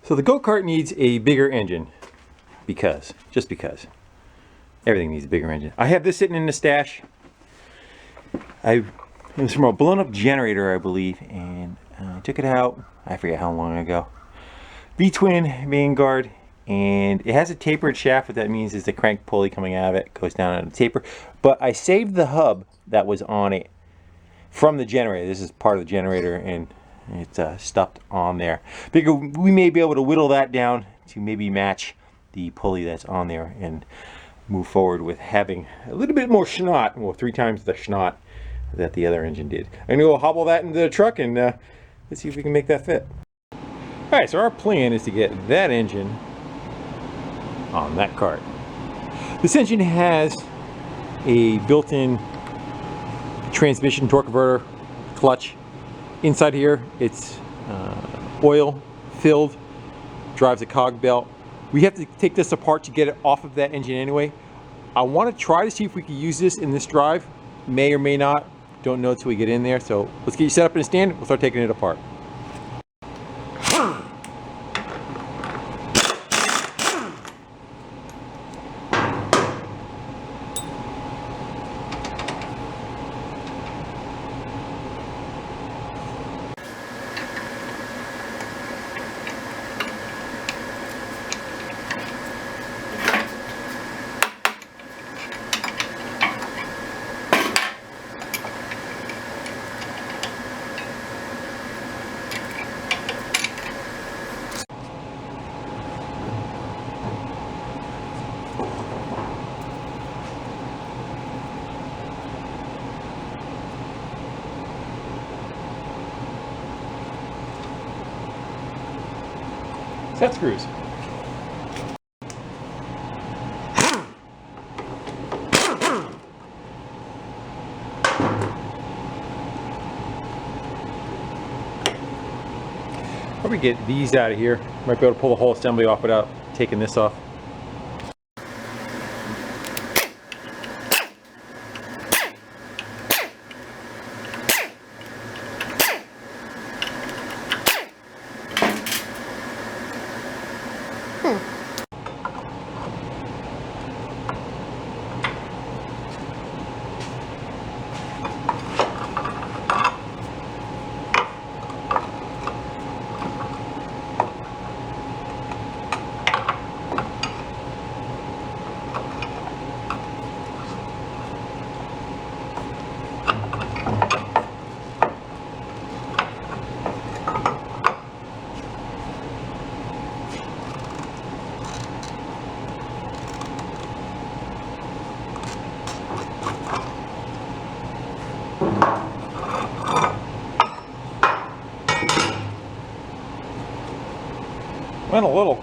So the Go Kart needs a bigger engine just because. Everything needs a bigger engine. I have this sitting in the stash. It was from a blown up generator, I believe, and I took it out, I forget how long ago. V-twin Vanguard, and it has a tapered shaft. What that means is the crank pulley coming out of it goes down on a taper. But I saved the hub that was on it from the generator. This is part of the generator, and it's stuffed on there. Figure we may be able to whittle that down to maybe match the pulley that's on there and move forward with having a little bit more schnot, well, 3 times the schnot that the other engine did. I'm gonna go hobble that into the truck and let's see if we can make that fit. All right, so our plan is to get that engine on that cart. This engine has a built-in transmission torque converter clutch. Inside here, it's oil filled, drives a cog belt. We have to take this apart to get it off of that engine anyway. I want to try to see if we can use this in this drive. May or may not. Don't know until we get in there. So let's get you set up in a stand. We'll start taking it apart. Set screws. Probably get these out of here. Might be able to pull the whole assembly off without taking this off. Went a little.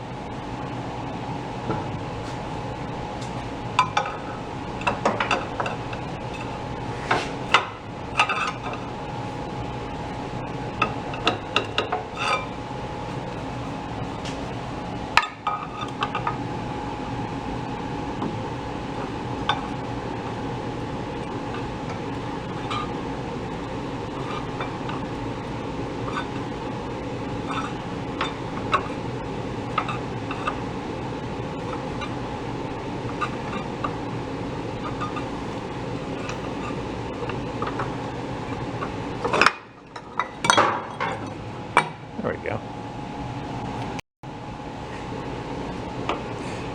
There we go.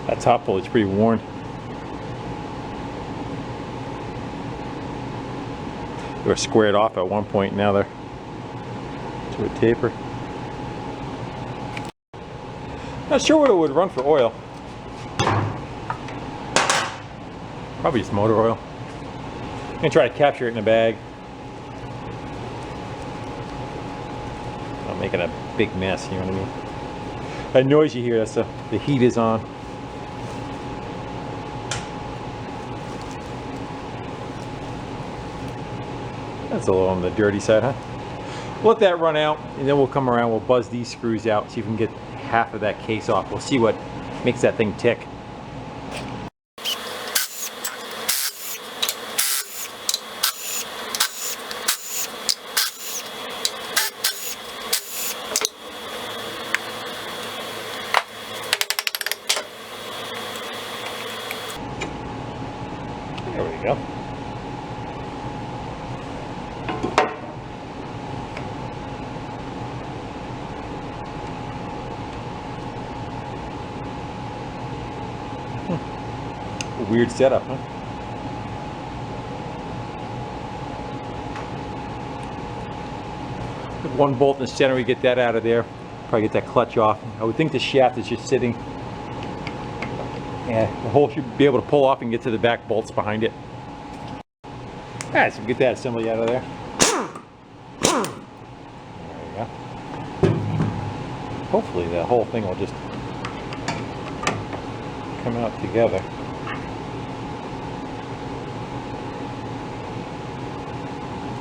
That top pulley is pretty worn. They were squared off at one point, now they're to a taper. Not sure what it would run for oil. Probably just motor oil. I'm gonna try to capture it in a bag. I'm making a big mess, you know what I mean? That noise you hear, that's the heat is on. That's a little on the dirty side, huh? We'll let that run out, and then we'll come around, we'll buzz these screws out, see if we can get half of that case off. We'll see what makes that thing tick. There you go. A weird setup, huh? One bolt in the center, we get that out of there. Probably get that clutch off. I would think the shaft is just sitting. Yeah, the hole should be able to pull off and get to the back bolts behind it. Alright, so we get that assembly out of there. There you go. Hopefully the whole thing will just come out together.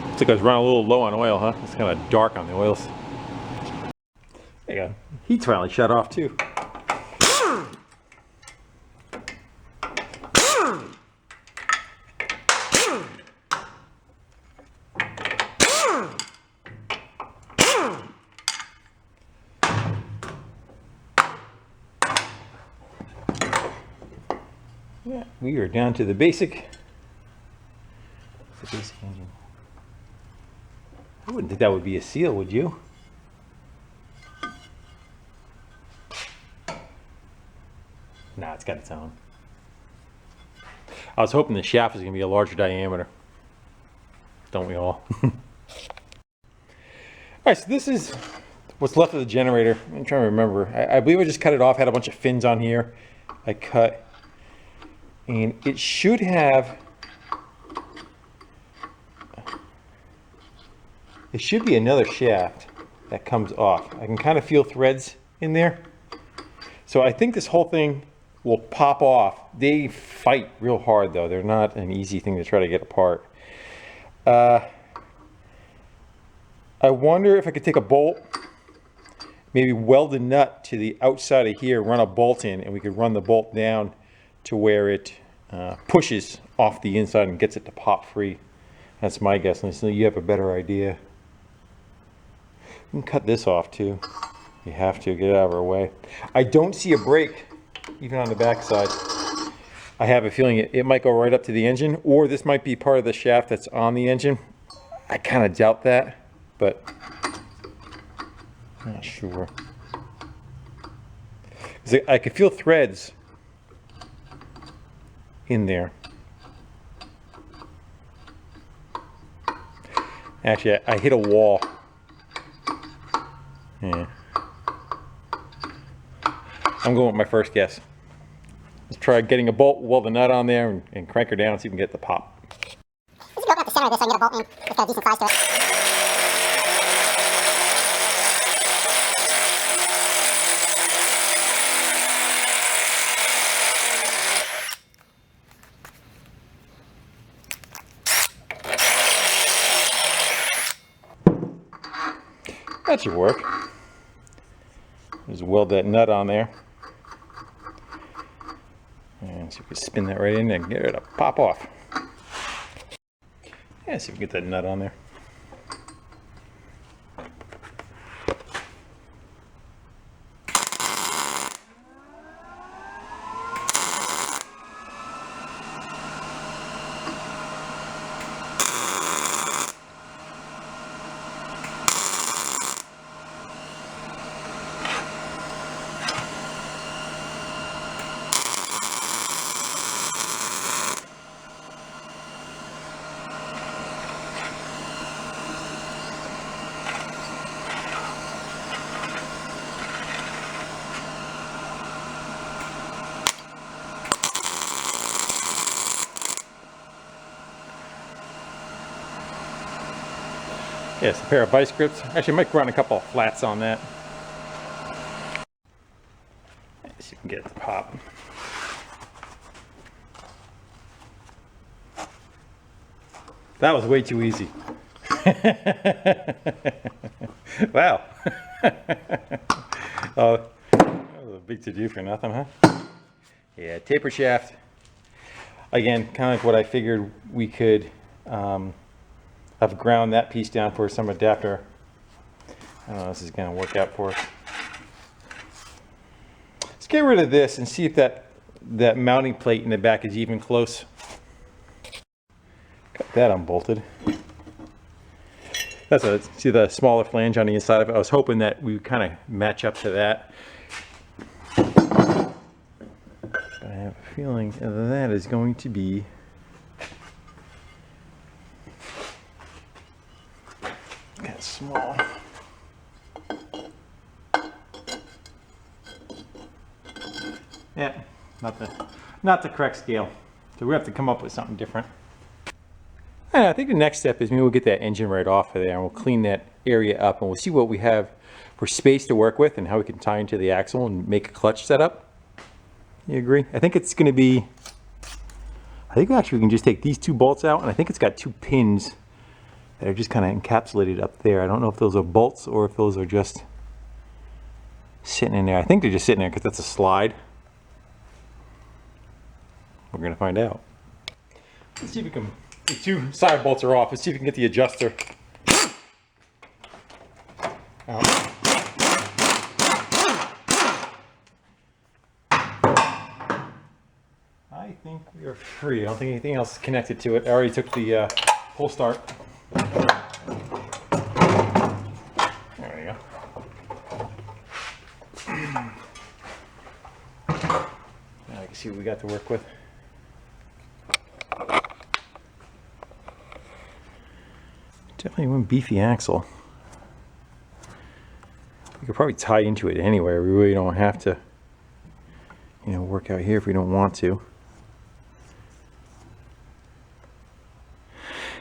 Looks like I was running a little low on oil, huh? It's kind of dark on the oils. There you go. Heat's finally shut off too. Yeah, we are down to the basic engine. I wouldn't think that would be a seal, would you? Nah, it's got its own. I was hoping the shaft was going to be a larger diameter. Don't we all? Alright, so this is what's left of the generator. I'm trying to remember. I believe I just cut it off. Had a bunch of fins on here. I cut. And it should have... It should be another shaft that comes off. I can kind of feel threads in there. So I think this whole thing will pop off. They fight real hard though. They're not an easy thing to try to get apart. I wonder if I could take a bolt, maybe weld a nut to the outside of here, run a bolt in, and we could run the bolt down to where it pushes off the inside and gets it to pop free. That's my guess, and so you have a better idea. You can cut this off too. You have to get it out of our way. I don't see a brake even on the back side. I have a feeling it might go right up to the engine, or this might be part of the shaft that's on the engine. I kind of doubt that, but I'm not sure. I could feel threads in there. Actually, I hit a wall. Yeah. I'm going with my first guess. Let's try getting a bolt, weld the nut on there, and crank her down and see if we can get the pop. Let's go up the center of this so I can get a bolt in. It's got a decent size to it. That should work. Just weld that nut on there. And see if we can spin that right in and get it to pop off. Yeah, see if we can get that nut on there. Yes, a pair of vice grips. Actually, I might run a couple of flats on that. Let's see if we can get it to pop. That was way too easy. Wow. Oh, that was a big to-do for nothing, huh? Yeah, taper shaft. Again, kind of like what I figured we could I've ground that piece down for some adapter. I don't know if this is going to work out for us. Let's get rid of this and see if that mounting plate in the back is even close. that unbolted. That's a, see the smaller flange on the inside of it? I was hoping that we would kind of match up to that. But I have a feeling that is going to be kind of small. Yeah, not the correct scale. So we have to come up with something different. And I think the next step is maybe we'll get that engine right off of there and we'll clean that area up and we'll see what we have for space to work with and how we can tie into the axle and make a clutch setup. You agree? I think it's going to be, I think actually we can just take these two bolts out, and I think it's got two pins that are just kind of encapsulated up there. I don't know if those are bolts or if those are just sitting in there. I think they're just sitting there because that's a slide. We're going to find out. Let's see if we can, the two side bolts are off. Let's see if we can get the adjuster out. I think we are free. I don't think anything else is connected to it. I already took the pull start. There we go. Now I can see what we got to work with. Definitely one beefy axle. We could probably tie into it anyway. We really don't have to, you know, work out here if we don't want to.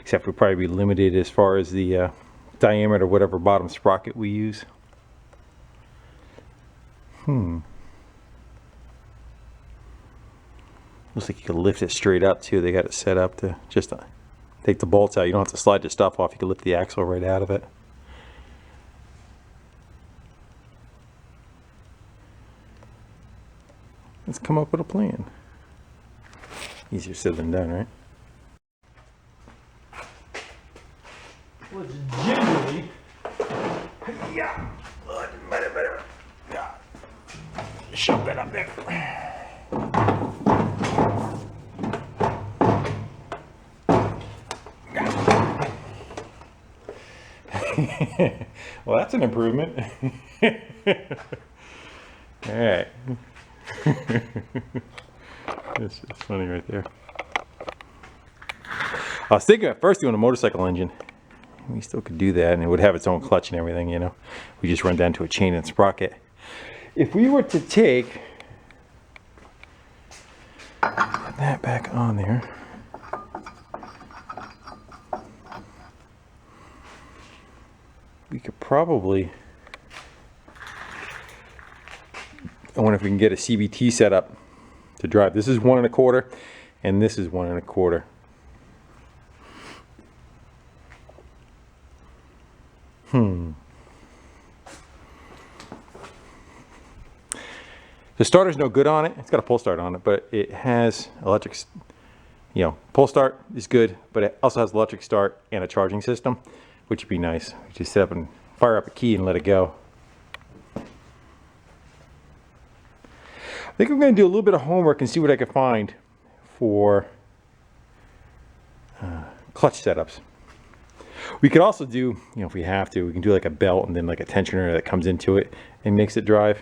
Except we'll probably be limited as far as the diameter, whatever bottom sprocket we use. Looks like you can lift it straight up too. They got it set up to just take the bolts out. You don't have to slide the stuff off. You can lift the axle right out of it. Let's come up with a plan. Easier said than done, right? Let's generally, yeah, shove that up there. Well, that's an improvement. All right. This is funny right there. I was thinking at first doing a motorcycle engine. We still could do that and it would have its own clutch and everything, you know. We just run down to a chain and sprocket. If we were to take that back on there, we could probably, I wonder if we can get a CVT set up to drive. This is 1 1/4 and this is 1 1/4. The starter's no good on it. It's got a pull start on it, but it has electric, you know, pull start is good, but it also has electric start and a charging system, which would be nice. Just set up and fire up a key and let it go. I think I'm going to do a little bit of homework and see what I can find for clutch setups. We could also do, you know, if we have to, we can do like a belt and then like a tensioner that comes into it and makes it drive.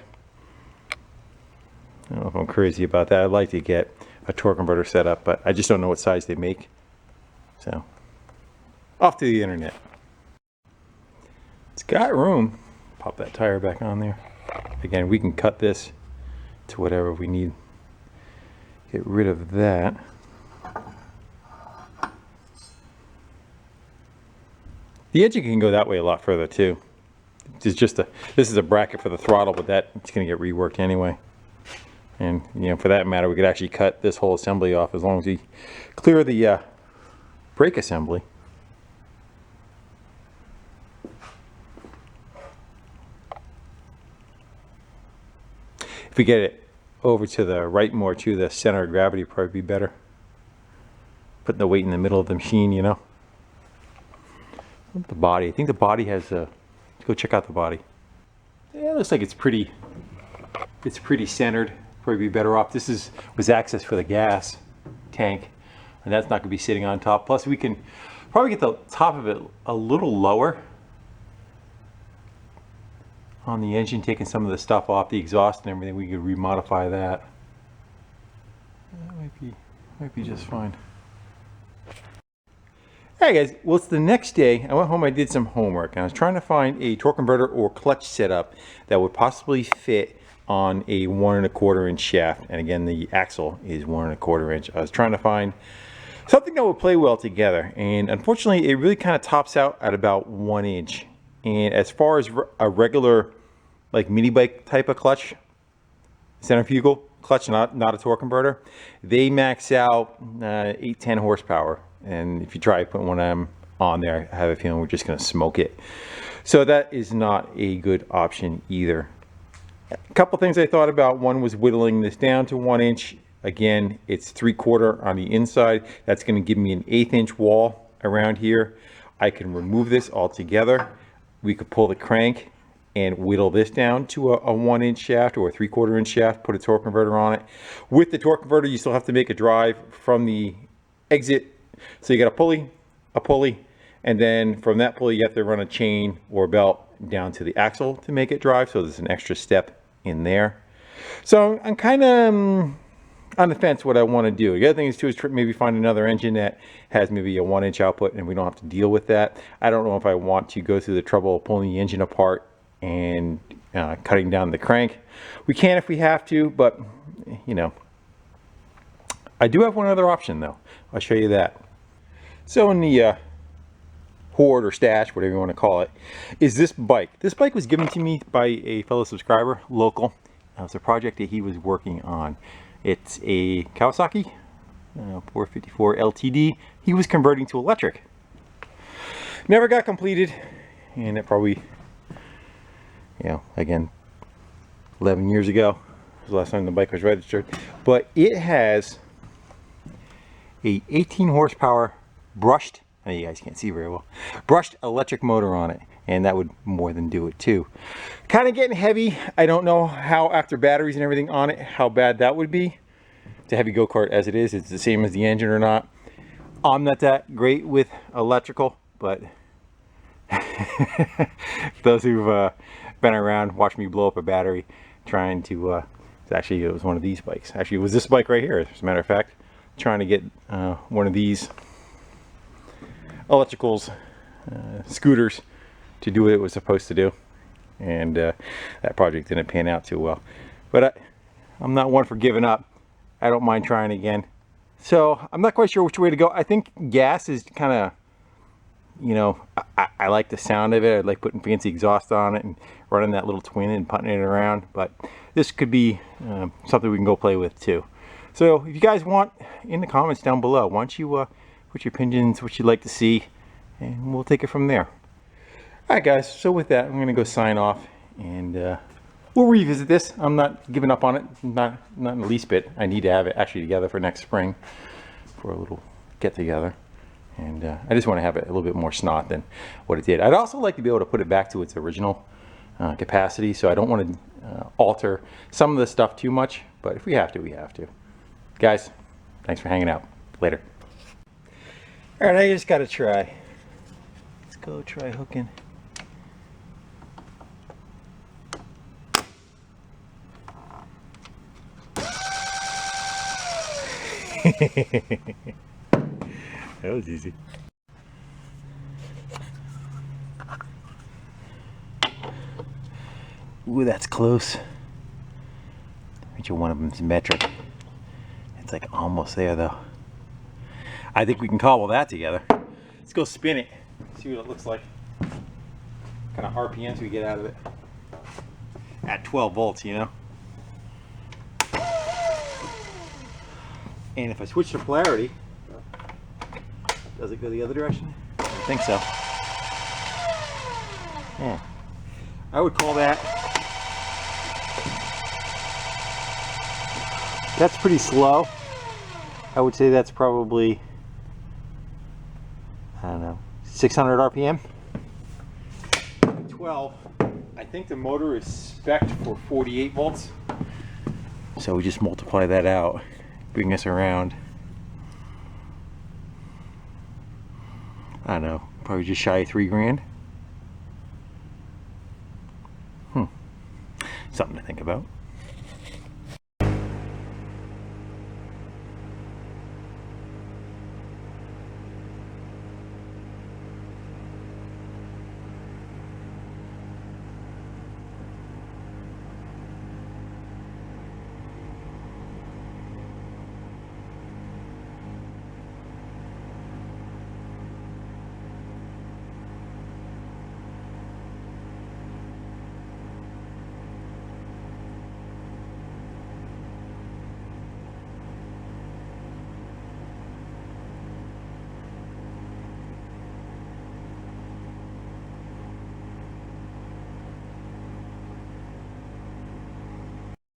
I don't know if I'm crazy about that. I'd like to get a torque converter set up, but I just don't know what size they make. So, off to the internet. It's got room. Pop that tire back on there. Again, we can cut this to whatever we need. Get rid of that. The engine can go that way a lot further too. It's just this is a bracket for the throttle, but that it's going to get reworked anyway. And you know, for that matter, we could actually cut this whole assembly off as long as we clear the brake assembly. If we get it over to the right more to the center of gravity, would probably be better. Putting the weight in the middle of the machine, you know. The body, I think the body has a, go check out the body. Yeah, it looks like it's pretty centered. Probably be better off. This was access for the gas tank. and that's not going to be sitting on top. Plus we can probably get the top of it a little lower on the engine, taking some of the stuff off the exhaust and everything. We could remodify that. That might be just fine. Alright guys, well, it's the next day. I went home, I did some homework, and I was trying to find a torque converter or clutch setup that would possibly fit on a 1 1/4 inch shaft. And again, the axle is 1 1/4 inch. I was trying to find something that would play well together, and unfortunately it really kind of tops out at about 1 inch. And as far as a regular like mini bike type of clutch, centrifugal clutch, not a torque converter, they max out 8-10 horsepower. And if you try putting one of them on there, I have a feeling we're just going to smoke it. So that is not a good option either. A couple things I thought about. One was whittling this down to 1 inch. Again, it's 3/4 on the inside. That's going to give me an 1/8 inch wall around here. I can remove this altogether. We could pull the crank and whittle this down to a 1 inch shaft or a 3/4 inch shaft, put a torque converter on it. With the torque converter, you still have to make a drive from the exit. So you got a pulley, and then from that pulley you have to run a chain or belt down to the axle to make it drive. So there's an extra step in there. So I'm kind of on the fence what I want to do. The other thing is too is maybe find another engine that has maybe a 1 inch output and we don't have to deal with that. I don't know if I want to go through the trouble of pulling the engine apart and cutting down the crank. We can if we have to, but you know, I do have one other option though. I'll show you that. So in the hoard or stash, whatever you want to call it, is this bike. This bike was given to me by a fellow subscriber, local. It was a project that he was working on. It's a Kawasaki 454 LTD. He was converting to electric. Never got completed, and it probably, you know, again, 11 years ago was the last time the bike was registered. But it has a 18 horsepower brushed, I know you guys can't see very well, brushed electric motor on it, and that would more than do it too. Kind of getting heavy. I don't know how, after batteries and everything on it, how bad that would be. It's a heavy go-kart as it is. It's the same as the engine or not. I'm not that great with electrical, but those who've been around, watched me blow up a battery trying to, actually it was one of these bikes. Actually it was this bike right here, as a matter of fact, trying to get one of these electricals, scooters, to do what it was supposed to do, and that project didn't pan out too well. But I'm not one for giving up. I don't mind trying again. So I'm not quite sure which way to go. I think gas is kind of, you know, I like the sound of it. I like putting fancy exhaust on it and running that little twin and putting it around. But this could be something we can go play with too. So if you guys want, in the comments down below, why don't you put your opinions, what you'd like to see, and we'll take it from there. Alright guys, so with that, I'm going to go sign off, and we'll revisit this. I'm not giving up on it, not in the least bit. I need to have it actually together for next spring for a little get together, and I just want to have it a little bit more snot than what it did. I'd also like to be able to put it back to its original capacity, so I don't want to alter some of the stuff too much, but if we have to, we have to. Guys, thanks for hanging out. Later. Alright, I just gotta try. Let's go try hooking. That was easy. Ooh, that's close. I bet you one of them's metric. It's like almost there though. I think we can cobble that together. Let's go spin it, see what it looks like. Kind of RPMs we get out of it. At 12 volts, you know. And if I switch to polarity, does it go the other direction? I think so. Yeah. I would call that, that's pretty slow. I would say that's probably, I don't know, 600 RPM. 12. I think the motor is spec'd for 48 volts. So we just multiply that out, bring us around I don't know, probably just shy of $3 grand. Something to think about.